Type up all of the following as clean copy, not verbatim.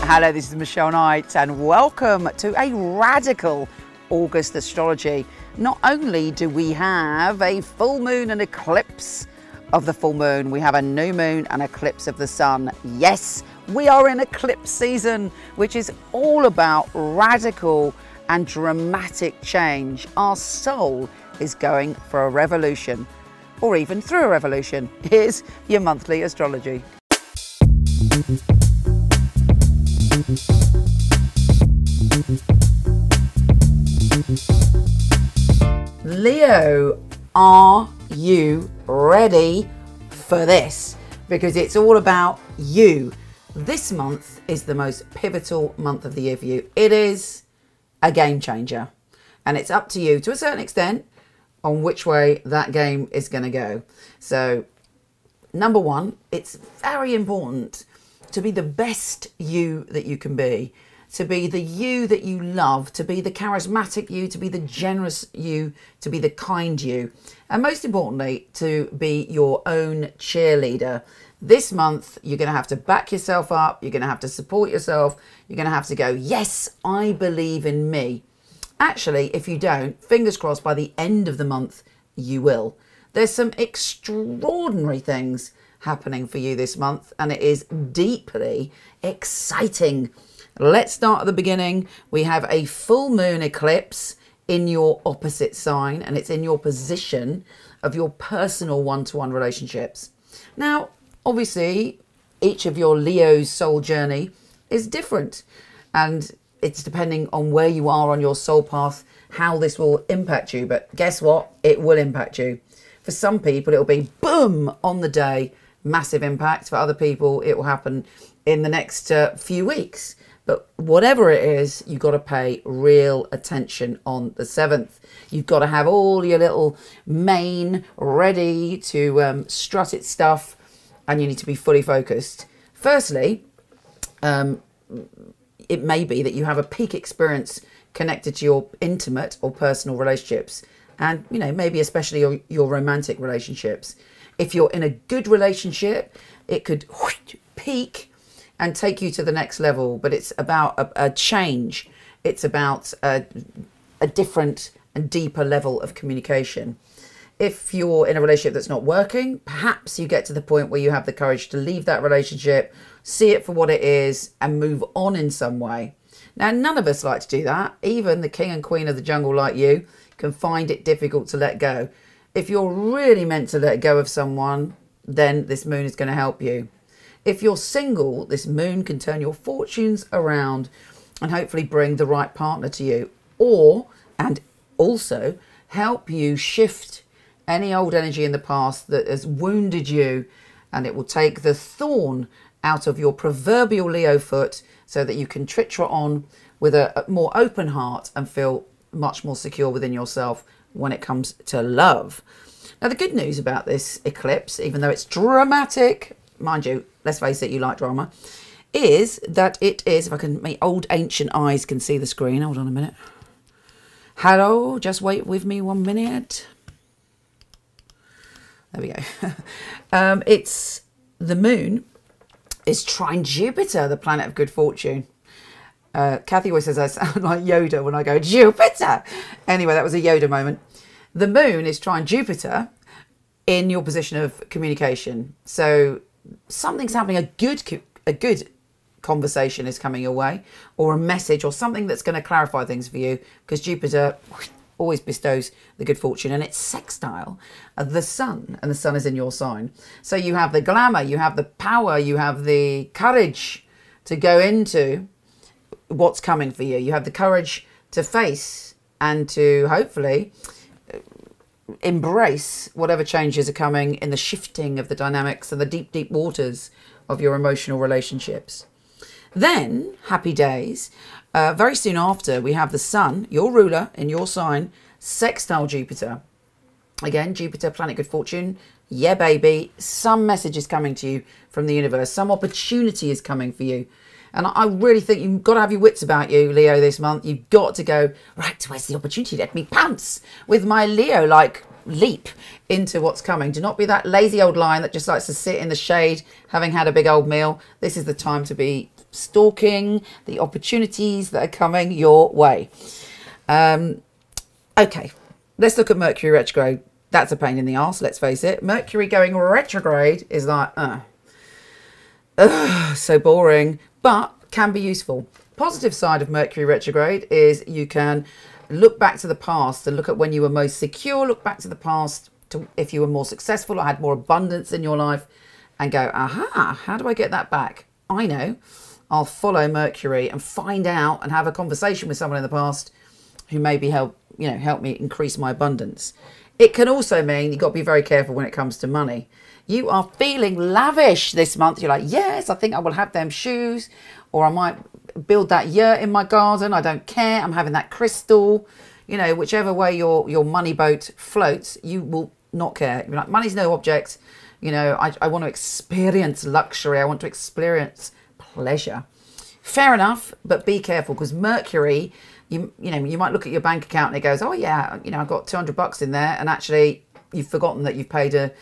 Hello, this is Michelle Knight and welcome to a radical August astrology. Not only do we have a full moon and eclipse of the full moon, we have a new moon and eclipse of the sun. Yes, we are in eclipse season, which is all about radical and dramatic change. Our soul is going for a revolution, or even through a revolution. Here's your monthly astrology. Leo, are you ready for this? Because it's all about you. This month is the most pivotal month of the year for you. It is a game changer, and it's up to you to a certain extent on which way that game is going to go. So, number one, it's very important to be the best you that you can be, to be the you that you love, to be the charismatic you, to be the generous you, to be the kind you, and most importantly, to be your own cheerleader. This month, you're going to have to back yourself up, you're going to have to support yourself, you're going to have to go, yes, I believe in me. Actually, if you don't, fingers crossed, by the end of the month, you will. There's some extraordinary things happening for you this month, and it is deeply exciting. Let's start at the beginning. We have a full moon eclipse in your opposite sign, and it's in your position of your personal one-to-one relationships. Now, obviously, each of your Leo's soul journey is different, and it's depending on where you are on your soul path, how this will impact you. But guess what? It will impact you. For some people, it'll be boom on the day, massive impact. For other people, it will happen in the next few weeks. But whatever it is, you've got to pay real attention on the 7th. You've got to have all your little mane ready to strut its stuff, and you need to be fully focused. Firstly, it may be that you have a peak experience connected to your intimate or personal relationships, and maybe especially your romantic relationships. If you're in a good relationship, it could peak and take you to the next level, but it's about a change. It's about a different and deeper level of communication. If you're in a relationship that's not working, perhaps you get to the point where you have the courage to leave that relationship, see it for what it is, and move on in some way. Now, none of us like to do that. Even the king and queen of the jungle like you can find it difficult to let go. If you're really meant to let go of someone, then this moon is going to help you. If you're single, this moon can turn your fortunes around and hopefully bring the right partner to you, and also help you shift any old energy in the past that has wounded you, and it will take the thorn out of your proverbial Leo foot so that you can trot on with a more open heart and feel much more secure within yourself when it comes to love. Now, the good news about this eclipse, even though it's dramatic, mind you, let's face it, you like drama, is that it is, if I can, my old ancient eyes can see the screen. Hold on a minute. Hello, just wait with me 1 minute. There we go. It's the moon is trine Jupiter, the planet of good fortune. Kathy always says I sound like Yoda when I go, Jupiter. Anyway, that was a Yoda moment. The moon is trine Jupiter in your position of communication. So something's happening, a good conversation is coming your way, or a message, or something that's going to clarify things for you, because Jupiter always bestows the good fortune, and it's sextile the sun, and the sun is in your sign. So you have the glamour, you have the power, you have the courage to go into what's coming for you. You have the courage to face and to hopefully embrace whatever changes are coming in the shifting of the dynamics and the deep, deep waters of your emotional relationships. Then, happy days, very soon after, we have the sun, your ruler in your sign, sextile Jupiter. Again, Jupiter, planet good fortune. Yeah, baby, some message is coming to you from the universe. Some opportunity is coming for you. And I really think you've got to have your wits about you, Leo, this month. You've got to go, right, where's the opportunity? Let me pounce with my Leo-like leap into what's coming. Do not be that lazy old lion that just likes to sit in the shade, having had a big old meal. This is the time to be stalking the opportunities that are coming your way. Okay, let's look at Mercury retrograde. That's a pain in the arse, let's face it. Mercury going retrograde is like, so boring, but can be useful. Positive side of Mercury retrograde is you can look back to the past and look at when you were most secure, look back to the past to if you were more successful or had more abundance in your life and go, aha, how do I get that back? I know. I'll follow Mercury and find out and have a conversation with someone in the past who maybe help me increase my abundance. It can also mean you've got to be very careful when it comes to money. You are feeling lavish this month. You're like, yes, I think I will have them shoes, or I might build that yurt in my garden. I don't care. I'm having that crystal. You know, whichever way your money boat floats, you will not care. You're like, money's no object. You know, I want to experience luxury. I want to experience pleasure. Fair enough, but be careful, because Mercury, you might look at your bank account and it goes, oh yeah, I've got $200 in there, and actually you've forgotten that you've paid a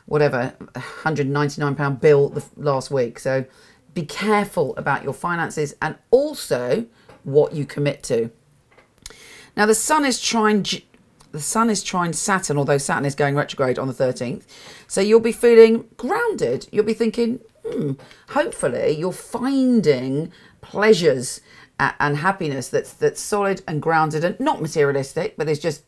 £199 bill last week. So be careful about your finances and also what you commit to. Now the sun is trine Saturn, although Saturn is going retrograde on the 13th. So you'll be feeling grounded. You'll be thinking, hopefully you're finding pleasures and happiness that's solid and grounded and not materialistic, but it's just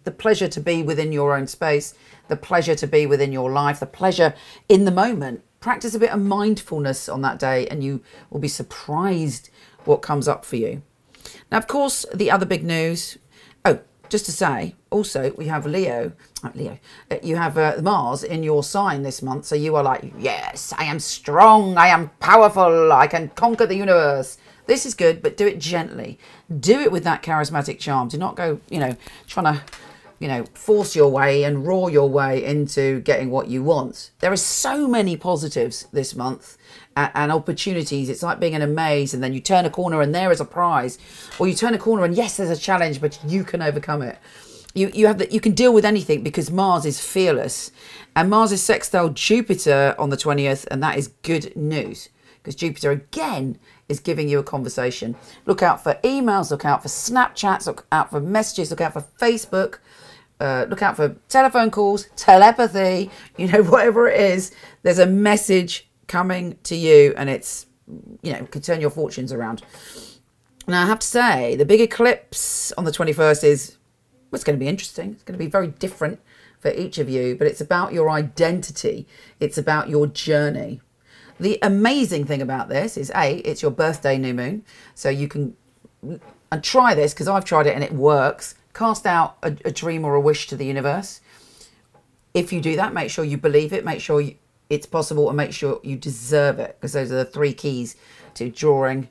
the pleasure to be within your own space, the pleasure to be within your life, the pleasure in the moment. Practice a bit of mindfulness on that day and you will be surprised what comes up for you. Now, of course, the other big news, just to say, also, we have Leo, you have Mars in your sign this month. So you are like, yes, I am strong, I am powerful, I can conquer the universe. This is good, but do it gently. Do it with that charismatic charm. Do not go, trying to, force your way and roar your way into getting what you want. There are so many positives this month and opportunities. It's like being in a maze and then you turn a corner and there is a prize, or you turn a corner and yes, there's a challenge, but you can overcome it. You can deal with anything because Mars is fearless, and Mars is sextile Jupiter on the 20th, and that is good news because Jupiter again is giving you a conversation. Look out for emails, look out for Snapchats, look out for messages, look out for Facebook, look out for telephone calls, telepathy, whatever it is, there's a message coming to you, and it's, can turn your fortunes around. Now, I have to say, the big eclipse on the 21st is, well, it's going to be interesting. It's going to be very different for each of you, but it's about your identity. It's about your journey. The amazing thing about this is, it's your birthday new moon. So you can, and try this, because I've tried it and it works, cast out a dream or a wish to the universe. If you do that, make sure you believe it, make sure it's possible, and make sure you deserve it, because those are the 3 keys to drawing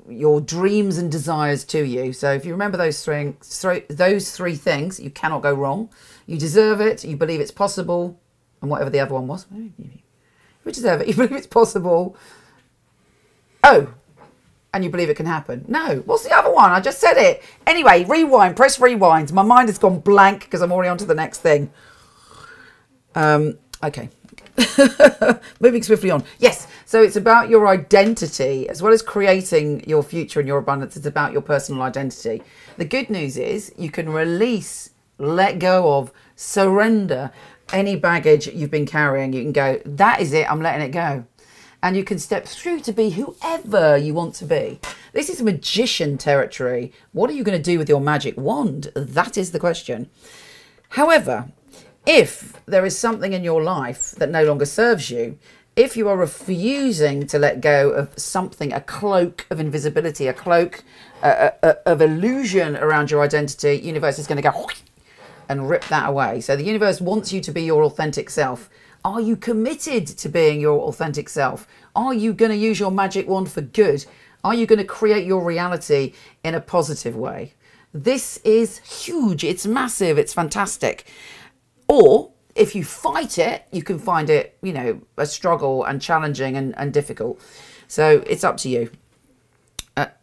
your dreams and desires to you. So if you remember those three things, you cannot go wrong. You deserve it, you believe it's possible, and whatever the other one was. You deserve it, you believe it's possible. And you believe it can happen. No, what's the other one? I just said it. Anyway, rewind, press rewind. My mind has gone blank because I'm already on to the next thing. Okay. Moving swiftly on. Yes, so it's about your identity. As well as creating your future and your abundance, it's about your personal identity. The good news is you can release, let go of, surrender any baggage you've been carrying. You can go, that is it, I'm letting it go. And you can step through to be whoever you want to be. This is magician territory. What are you going to do with your magic wand? That is the question. However, if there is something in your life that no longer serves you, if you are refusing to let go of something, a cloak of invisibility, a cloak of illusion around your identity, universe is going to go and rip that away. So the universe wants you to be your authentic self. Are you committed to being your authentic self? Are you going to use your magic wand for good? Are you going to create your reality in a positive way? This is huge. It's massive. It's fantastic. Or if you fight it, you can find it, a struggle and challenging and difficult. So it's up to you.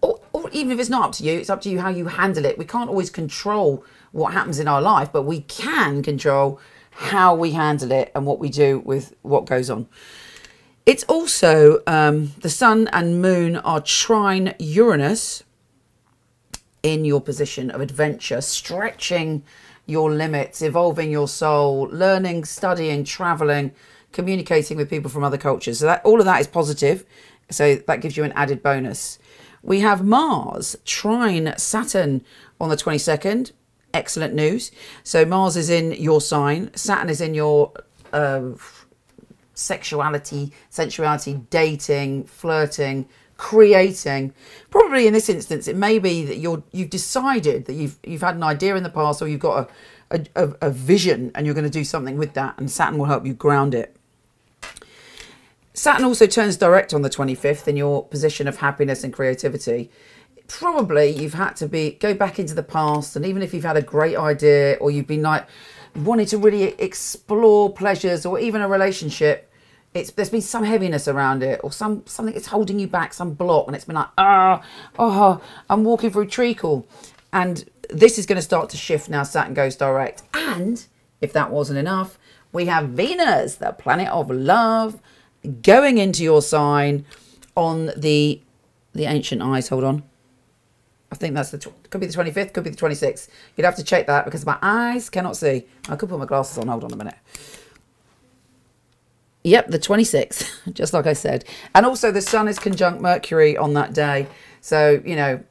Or even if it's not up to you, it's up to you how you handle it. We can't always control what happens in our life, but we can control how we handle it and what we do with what goes on. It's also the sun and moon are trine Uranus in your position of adventure, stretching your limits, evolving your soul, learning, studying, traveling, communicating with people from other cultures. So that all of that is positive. So that gives you an added bonus. We have Mars trine Saturn on the 22nd. Excellent news. So Mars is in your sign. Saturn is in your sexuality, sensuality, dating, flirting, creating. Probably in this instance, it may be that you've decided that you've had an idea in the past, or you've got a vision and you're going to do something with that, and Saturn will help you ground it. Saturn also turns direct on the 25th in your position of happiness and creativity. Probably you've had to go back into the past, and even if you've had a great idea, or you've been like wanting to really explore pleasures, or even a relationship, there's been some heaviness around it, or something that's holding you back, some block, and it's been like, I'm walking through treacle. And this is going to start to shift now. Saturn goes direct. And if that wasn't enough, we have Venus, the planet of love, going into your sign on the ancient eyes. Hold on. I think that's could be the 25th, could be the 26th. You'd have to check that because my eyes cannot see. I could put my glasses on. Hold on a minute. Yep, the 26th, just like I said. And also the sun is conjunct Mercury on that day. So, you know,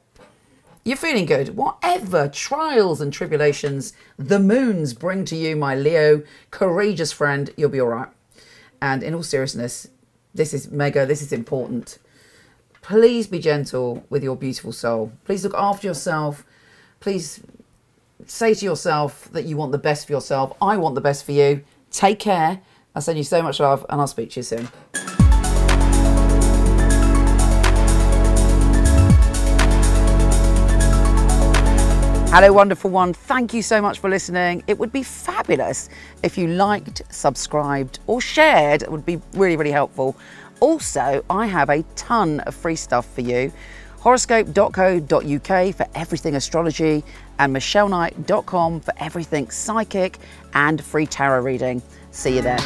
you're feeling good. Whatever trials and tribulations the moons bring to you, my Leo, courageous friend, you'll be all right. And in all seriousness, this is mega, this is important. Please be gentle with your beautiful soul. Please look after yourself. Please say to yourself that you want the best for yourself. I want the best for you. Take care. I send you so much love, and I'll speak to you soon. Hello, wonderful one. Thank you so much for listening. It would be fabulous if you liked, subscribed, or shared. It would be really, really helpful. Also, I have a ton of free stuff for you. Horoscope.co.uk for everything astrology, and michelleknight.com for everything psychic and free tarot reading. See you there.